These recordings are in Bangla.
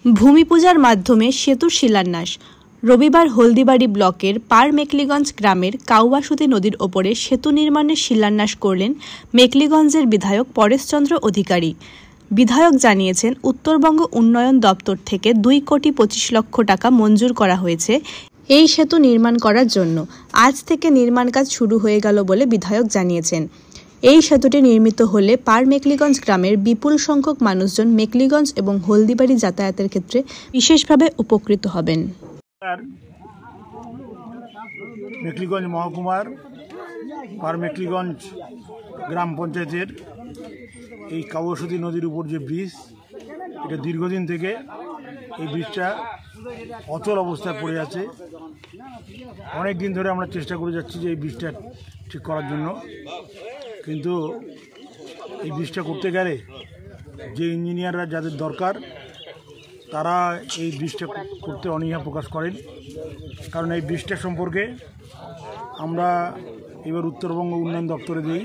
ভূমি পূজার মাধ্যমে সেতুর শিলান্যাস। রবিবার হলদিবাড়ি ব্লকের পার মেকলিগঞ্জ গ্রামের কাউবাসুতি নদীর ওপরে সেতু নির্মাণের শিলান্যাস করলেন মেকলিগঞ্জের বিধায়ক পরেশচন্দ্র অধিকারী। বিধায়ক জানিয়েছেন, উত্তরবঙ্গ উন্নয়ন দপ্তর থেকে 2,25 লক্ষ টাকা মঞ্জুর করা হয়েছে এই সেতু নির্মাণ করার জন্য। আজ থেকে নির্মাণ কাজ শুরু হয়ে গেল বলে বিধায়ক জানিয়েছেন। এই সেতুটি নির্মিত হলে পার মেকলিগঞ্জ গ্রামের বিপুল সংখ্যক মানুষজন মেকলিগঞ্জ এবং হলদিবাড়ি যাতায়াতের ক্ষেত্রে বিশেষভাবে উপকৃত হবেন। মেকলিগঞ্জ মহকুমার পার মেকলিগঞ্জ গ্রাম পঞ্চায়েতের এই কাউবাসুতি নদীর উপর যে ব্রিজ, এটা দীর্ঘদিন থেকে এই ব্রিজটা অচল অবস্থায় পড়ে আছে। অনেক দিন ধরে আমরা চেষ্টা করে যাচ্ছি যে এই ব্রিজটা ঠিক করার জন্য, কিন্তু এই ব্রিজটা করতে গেলে যে ইঞ্জিনিয়াররা যাদের দরকার তারা এই ব্রিজটা করতে অনীহা প্রকাশ করেন। কারণ এই ব্রিজটা সম্পর্কে আমরা এবার উত্তরবঙ্গ উন্নয়ন দপ্তরে দিই।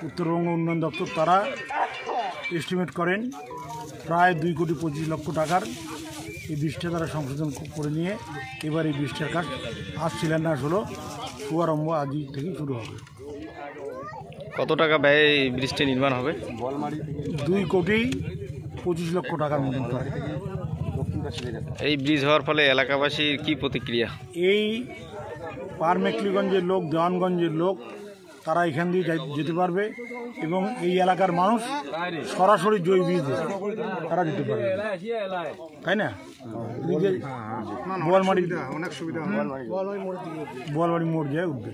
উত্তরবঙ্গ উন্নয়ন দপ্তর তারা এস্টিমেট করেন প্রায় 2,25 লক্ষ টাকার এই ব্রিজটা তারা সংশোধন করে নিয়ে এবার এই ব্রিজটার কাজ আজ শিলান্যাস হলো, শুভারম্ভ আজই থেকে শুরু হবে। কত টাকা ব্যয় এই ব্রিজটি নির্মাণ হবে? 2,25 লক্ষ টাকার মতো প্রায়। এই ব্রিজ হওয়ার ফলে এলাকাবাসীর কি প্রতিক্রিয়া? এই পার মেকলিগঞ্জের লোক, দেওয়ানগঞ্জের লোক তারা এখান দিয়ে যেতে পারবে এবং এই এলাকার মানুষ সরাসরি জয় ব্রিজে তারা যেতে পারবে, তাই না? বোয়ালমারি মোড় যায় উঠবে।